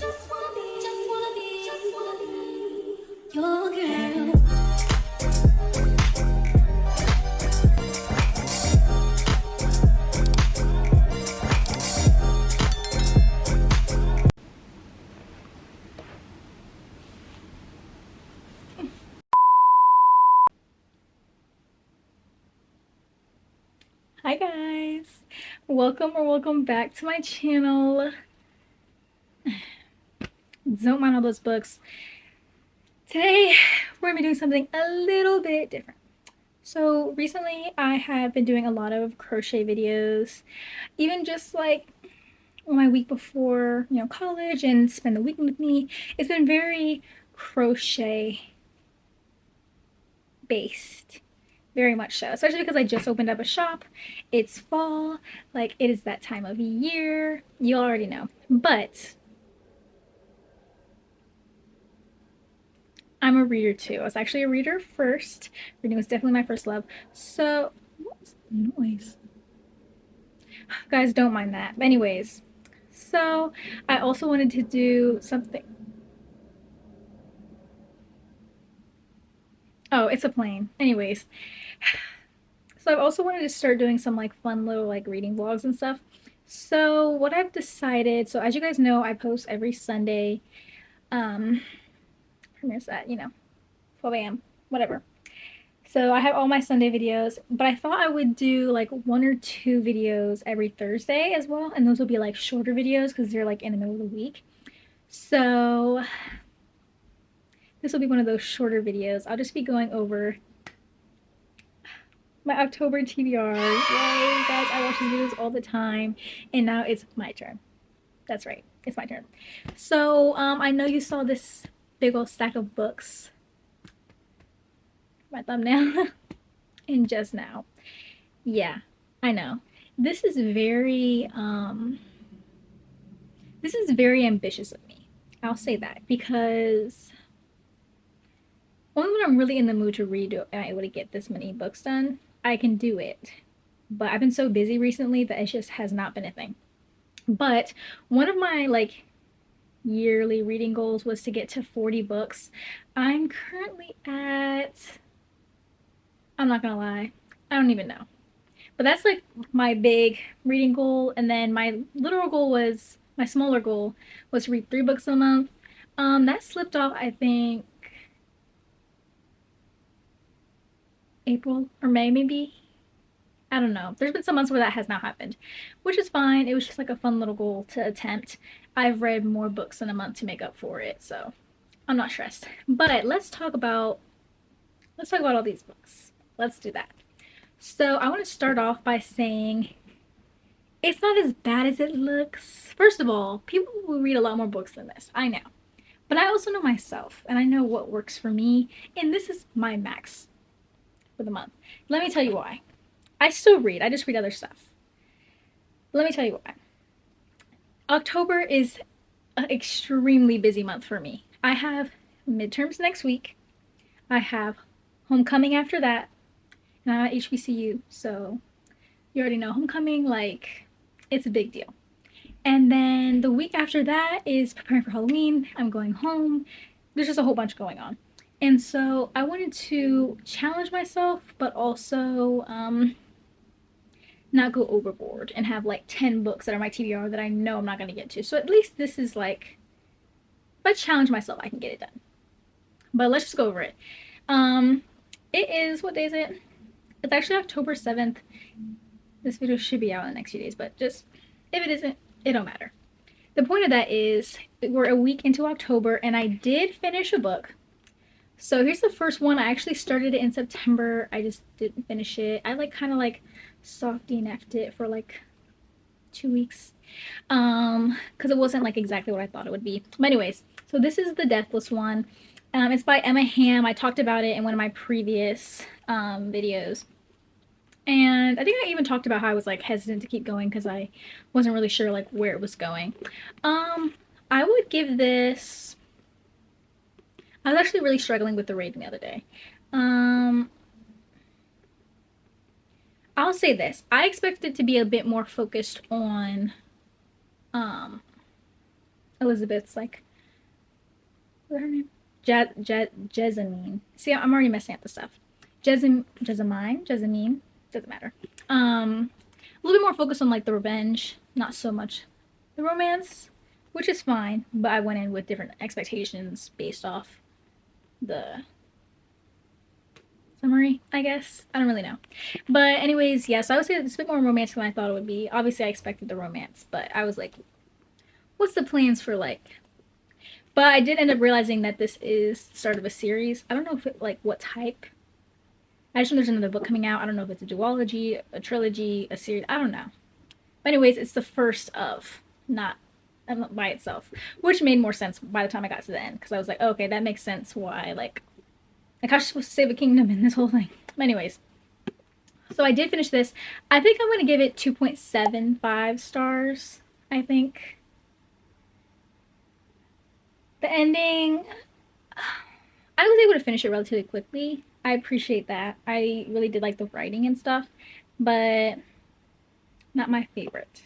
your girl. Hi guys, welcome back to my channel. Don't mind all those books. Today we're gonna be doing something a little bit different. So recently I have been doing a lot of crochet videos, even just like my week before, college and spend the weekend with me. It's been very crochet based. Very much so, especially because I just opened up a shop. It's fall, like it is that time of year. You already know. But I'm a reader too. I was actually a reader first. Reading was definitely my first love. So, what's the noise? Guys, don't mind that. Anyways, so I also wanted to do something. Oh, it's a plane. Anyways, so I've also wanted to start doing some like fun little like reading vlogs and stuff. So what I've decided, so as you guys know, I post every Sunday. Premieres at 12 a.m. whatever. So I have all my Sunday videos, but I thought I would do like 1 or 2 videos every Thursday as well, and those will be like shorter videos because they're like in the middle of the week. So this will be one of those shorter videos. I'll just be going over my October TBR. Yay, guys, I watch these videos all the time, and now it's my turn. That's right, it's my turn. So I know you saw this big old stack of books, my thumbnail, and just now. Yeah, I know. This is very ambitious of me. I'll say that because only when I'm really in the mood to read am I able to get this many books done. I can do it, but I've been so busy recently that it just has not been a thing. But one of my like yearly reading goals was to get to 40 books. I'm currently at, I'm not gonna lie, I don't even know. But that's like my big reading goal, and then my literal goal was, my smaller goal was to read 3 books a month. That slipped off, I think, April or May maybe. I don't know. There's been some months where that has not happened, which is fine. It was just like a fun little goal to attempt. I've read more books in a month to make up for it, so I'm not stressed. But let's talk about all these books. Let's do that. So I want to start off by saying it's not as bad as it looks. First of all, people will read a lot more books than this. I know. But I also know myself, and I know what works for me, and this is my max for the month. Let me tell you why. I still read. I just read other stuff. Let me tell you why. October is an extremely busy month for me. I have midterms next week. I have homecoming after that. And I'm at HBCU, so you already know homecoming, like, it's a big deal. And then the week after that is preparing for Halloween. I'm going home. There's just a whole bunch going on. And so I wanted to challenge myself, but also not go overboard and have like 10 books that are my TBR that I know I'm not going to get to. So at least this is like, if I challenge myself, I can get it done. But let's just go over it. It is, what day is it? It's actually October 7th. This video should be out in the next few days, but just, if it isn't, it don't matter. The point of that is, we're a week into October, and I did finish a book. So here's the first one. I actually started it in September. I just didn't finish it. I like kind of like soft DNF'd it for like 2 weeks. Because it wasn't like exactly what I thought it would be. But anyways, so this is the Deathless one. It's by Emma Hamm. I talked about it in one of my previous videos. And I think I even talked about how I was like hesitant to keep going because I wasn't really sure like where it was going. I would give this, I was actually really struggling with the rating the other day. I'll say this. I expected it to be a bit more focused on, Elizabeth's like, what's her name? Jessamine. See, I'm already messing up the stuff. Jessamine, doesn't matter. A little bit more focused on like the revenge, not so much the romance, which is fine. But I went in with different expectations based off the summary, I guess. I don't really know. But anyways, yeah, so I would say it's a bit more romantic than I thought it would be. Obviously I expected the romance, but I was like, what's the plans for like, but I did end up realizing that this is the start of a series. I don't know if it like what type. I just know there's another book coming out. I don't know if it's a duology, a trilogy, a series. I don't know. But anyways, it's the first of, not by itself, which made more sense by the time I got to the end, because I was like, oh, okay, that makes sense why like how she's supposed to save a kingdom in this whole thing. But anyways, so I did finish this. I think I'm gonna give it 2.75 stars. I think the ending, I was able to finish it relatively quickly. I appreciate that. I really did like the writing and stuff, but not my favorite.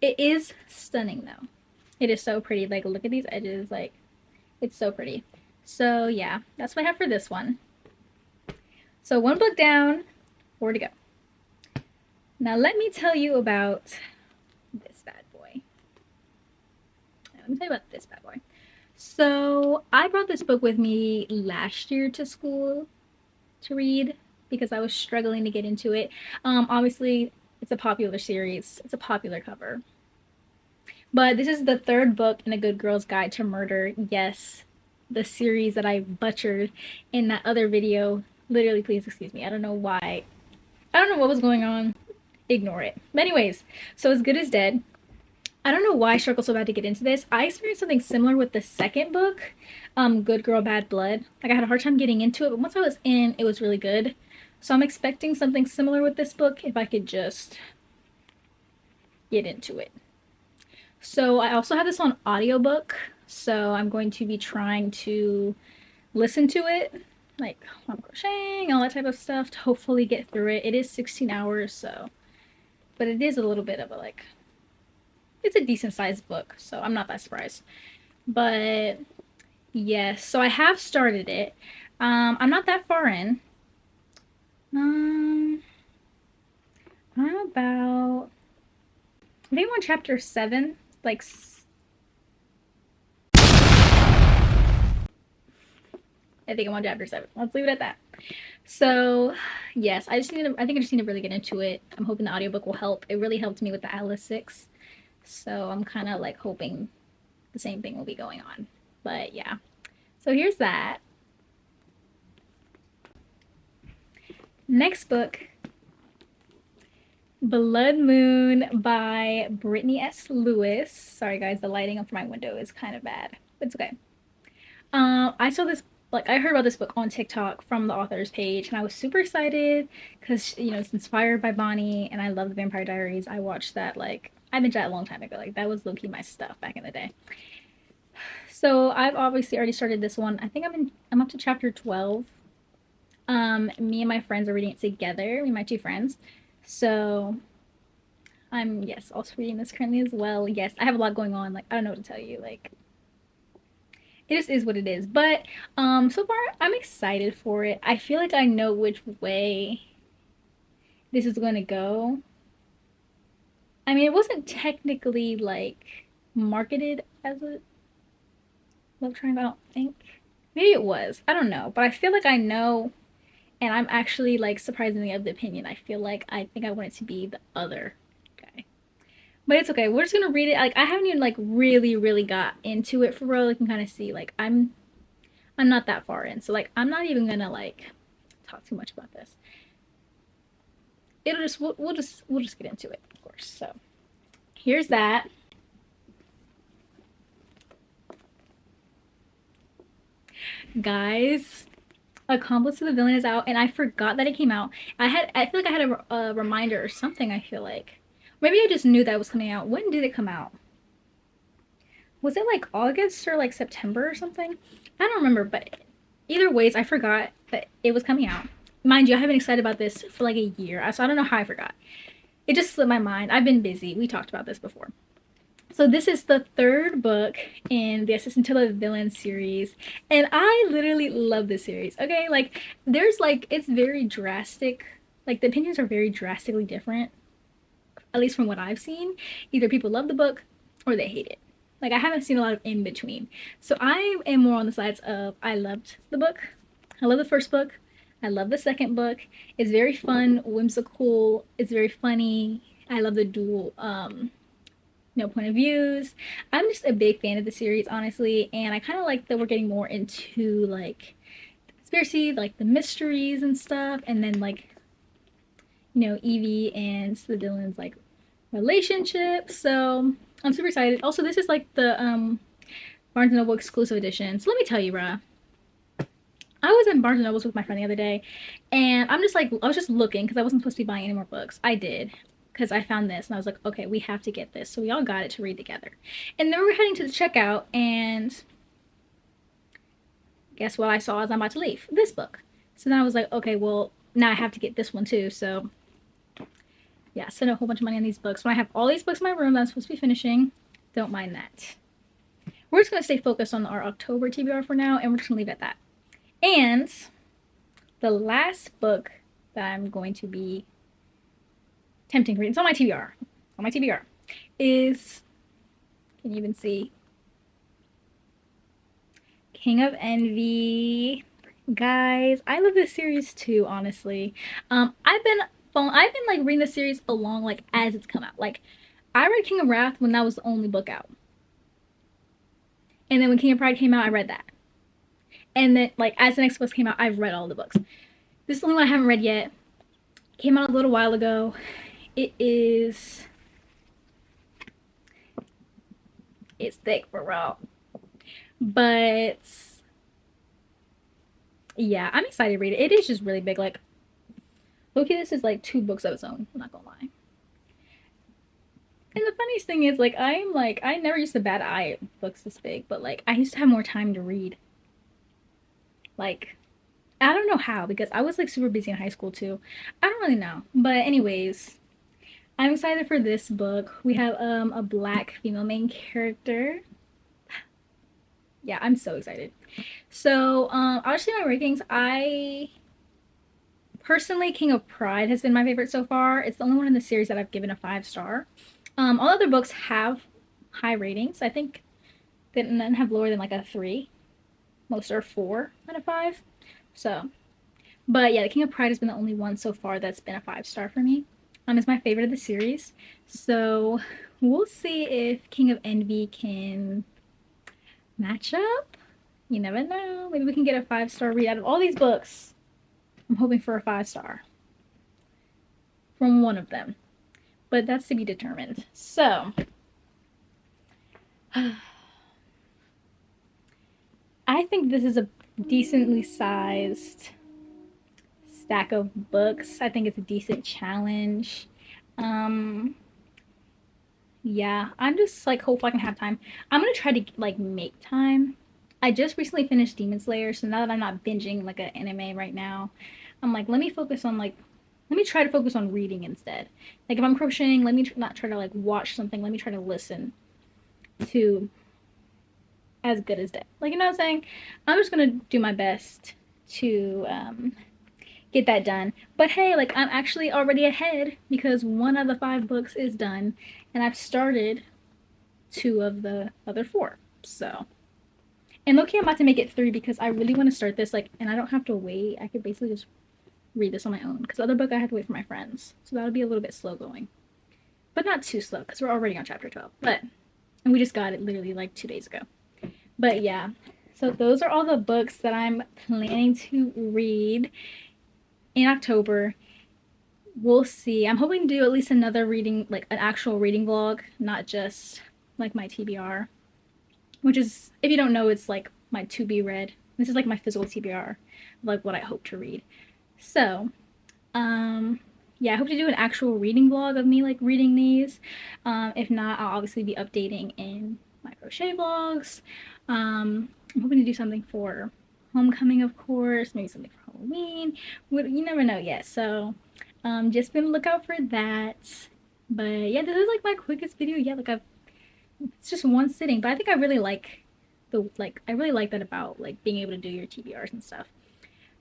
It is stunning though. It is so pretty. Like, look at these edges. Like, it's so pretty. So yeah, that's what I have for this one. So 1 book down, 4 to go. Now let me tell you about this bad boy. Let me tell you about this bad boy. So I brought this book with me last year to school to read because I was struggling to get into it. Obviously, it's a popular series. It's a popular cover. But this is the 3rd book in A Good Girl's Guide to Murder. Yes, the series that I butchered in that other video. Literally, please excuse me. I don't know why. I don't know what was going on. Ignore it. But anyways, so As Good as Dead. I don't know why I struggled so bad to get into this. I experienced something similar with the 2nd book, Good Girl, Bad Blood. Like, I had a hard time getting into it, but once I was in, it was really good. So I'm expecting something similar with this book if I could just get into it. So I also have this on audiobook, so I'm going to be trying to listen to it, like while I'm crocheting, all that type of stuff, to hopefully get through it. It is 16 hours, so, but it is a little bit of a like, it's a decent sized book, so I'm not that surprised. But yes, so I have started it. I'm not that far in. I'm about, I think I'm on chapter 7. Like, I think I'm on chapter 7. Let's leave it at that. So yes, I think I just need to really get into it. I'm hoping the audiobook will help. It really helped me with the Atlas 6. So I'm kind of like hoping the same thing will be going on. But yeah. So here's that. Next book, Blood Moon by Brittany S. Lewis. Sorry guys, the lighting up for my window is kind of bad. It's okay. I saw this, like, I heard about this book on TikTok from the author's page, and I was super excited because, you know, it's inspired by Bonnie, and I love the Vampire Diaries. I watched that, like, I binged that a long time ago. Like, that was low-key my stuff back in the day. So I've obviously already started this one. I think I'm up to chapter 12. Me and my friends are reading it together. Me and my 2 friends. So I'm, yes, also reading this currently as well. Yes, I have a lot going on. Like, I don't know what to tell you. Like, it just is what it is. But so far I'm excited for it. I feel like I know which way this is going to go. I mean, it wasn't technically like marketed as a love triangle, I don't think. Maybe it was. I don't know. But I feel like I know, and I'm actually like surprisingly of the opinion. I feel like I think I want it to be the other guy. But it's okay. We're just gonna read it. Like, I haven't even like really got into it for real. You can kind of see like I'm not that far in. So like I'm not even gonna like talk too much about this. It'll just we'll just get into it, of course. So here's that. Guys, Accomplice to the Villain is out, and I forgot that it came out. I feel like I had a reminder or something. I feel like maybe I just knew that it was coming out. When did it come out? Was it like August or like September or something? I don't remember, but either ways, I forgot that it was coming out. Mind you, I have been excited about this for like a year, so I don't know how I forgot. It just slipped my mind. I've been busy. We talked about this before. So this is the third book in the Assistant to the Villain series, and I literally love this series. Okay, like there's like it's very drastic. Like the opinions are very drastically different, at least from what I've seen. Either people love the book or they hate it. Like I haven't seen a lot of in between. So I am more on the sides of I loved the book. I love the first book. I love the second book. It's very fun, whimsical. It's very funny. I love the dual point of views. I'm just a big fan of the series, honestly, and I kind of like that we're getting more into like conspiracy, like the mysteries and stuff, and then like Evie and the Dylan's like relationship. So I'm super excited. Also, this is like the Barnes and Noble exclusive edition. So let me tell you, bruh. I was in Barnes and Nobles with my friend the other day, and I was just looking because I wasn't supposed to be buying any more books. I did because I found this, and I was like, okay, we have to get this. So we all got it to read together. And then we were heading to the checkout, and guess what I saw as I'm about to leave? This book. So then I was like, okay, well, now I have to get this one too. So yeah, spend a whole bunch of money on these books. When I have all these books in my room that I'm supposed to be finishing, don't mind that. We're just going to stay focused on our October TBR for now, and we're just going to leave it at that. And the last book that I'm going to be attempting to read, it's on my TBR, is, can you even see? King of Envy. Guys, I love this series too, honestly. I've been like reading the series along like as it's come out. Like I read King of Wrath when that was the only book out. And then when King of Pride came out, I read that. And then like as the next book came out, I've read all the books. This is the only one I haven't read yet. Came out a little while ago. It's thick for real. But yeah, I'm excited to read it. It is just really big. Like, okay, this is like 2 books of its own. I'm not gonna lie. And the funniest thing is, like, I never used to bat an eye at books this big, but like, I used to have more time to read. Like, I don't know how, because I was like super busy in high school too. I don't really know. But anyways, I'm excited for this book. We have a black female main character. Yeah, I'm so excited. So I'll just say my rankings. I personally, King of Pride has been my favorite so far. It's the only one in the series that I've given a 5-star. All other books have high ratings. I think that none have lower than like a 3. Most are 4 out of 5. So, but yeah, the King of Pride has been the only one so far that's been a 5-star for me. It's my favorite of the series. So we'll see if King of Envy can match up. You never know. Maybe we can get a 5-star read out of all these books. I'm hoping for a 5-star from one of them, but that's to be determined. So I think this is a decently sized stack of books. I think it's a decent challenge. Yeah, I'm just like hopefully I can have time. I'm gonna try to like make time. I just recently finished Demon Slayer, so now that I'm not binging like an anime right now, I'm like, let me try to focus on reading instead. Like if I'm crocheting, let me not try to like watch something. Let me try to listen to As Good as Dead. Like, you know what I'm saying? I'm just gonna do my best to get that done. But hey, like I'm actually already ahead because 1 of the 5 books is done, and I've started 2 of the other 4. So, and low-key I'm about to make it 3 because I really want to start this like, and I don't have to wait. I could basically just read this on my own because the other book I have to wait for my friends, so that'll be a little bit slow going, but not too slow because we're already on chapter 12. And we just got it literally like 2 days ago. But yeah, so those are all the books that I'm planning to read in October. We'll see. I'm hoping to do at least another reading, like an actual reading vlog, not just like my TBR, which is, if you don't know, it's like my to be read. This is like my physical TBR, like what I hope to read. So, yeah, I hope to do an actual reading vlog of me like reading these. If not, I'll obviously be updating in my crochet vlogs. I'm hoping to do something for homecoming, of course, maybe something for Halloween. You never know yet. So, just be on the lookout for that. But yeah, this is like my quickest video yet. Like I've It's just one sitting, but I think I really like I really like that about like being able to do your TBRs and stuff.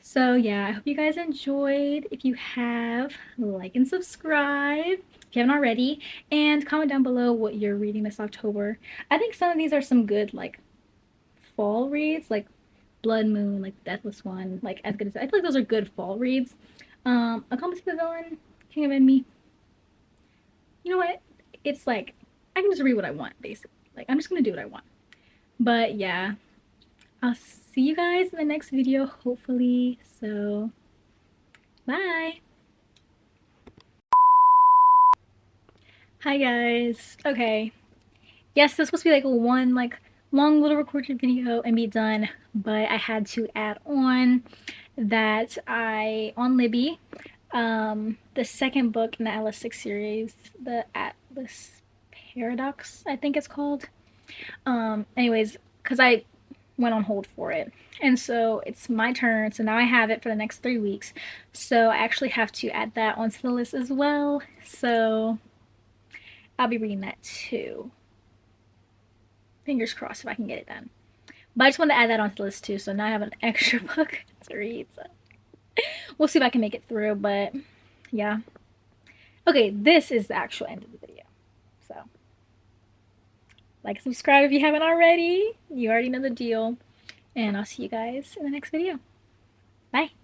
So yeah, I hope you guys enjoyed. If you have, like and subscribe if you haven't already, and comment down below what you're reading this October. I think some of these are some good like fall reads, like Blood Moon, like Deathless One, like As Good As I feel like those are good fall reads. Accomplice the Villain, King of Enemy. You know what? It's like I can just read what I want, basically. Like I'm just gonna do what I want. But yeah, I'll see you guys in the next video, hopefully. So bye. Hi guys. Okay. Yes, this was supposed to be like one like long little recorded video and be done, but I had to add on that I on Libby, the second book in the Atlas 6 series, the Atlas Paradox, I think it's called. Anyways, because I went on hold for it. And so it's my turn. So now I have it for the next 3 weeks. So I actually have to add that onto the list as well. So I'll be reading that too. Fingers crossed if I can get it done. But I just wanted to add that onto the list too. So now I have an extra book to read. So we'll see if I can make it through. But yeah. Okay, this is the actual end of the video. So like and subscribe if you haven't already. You already know the deal. And I'll see you guys in the next video. Bye.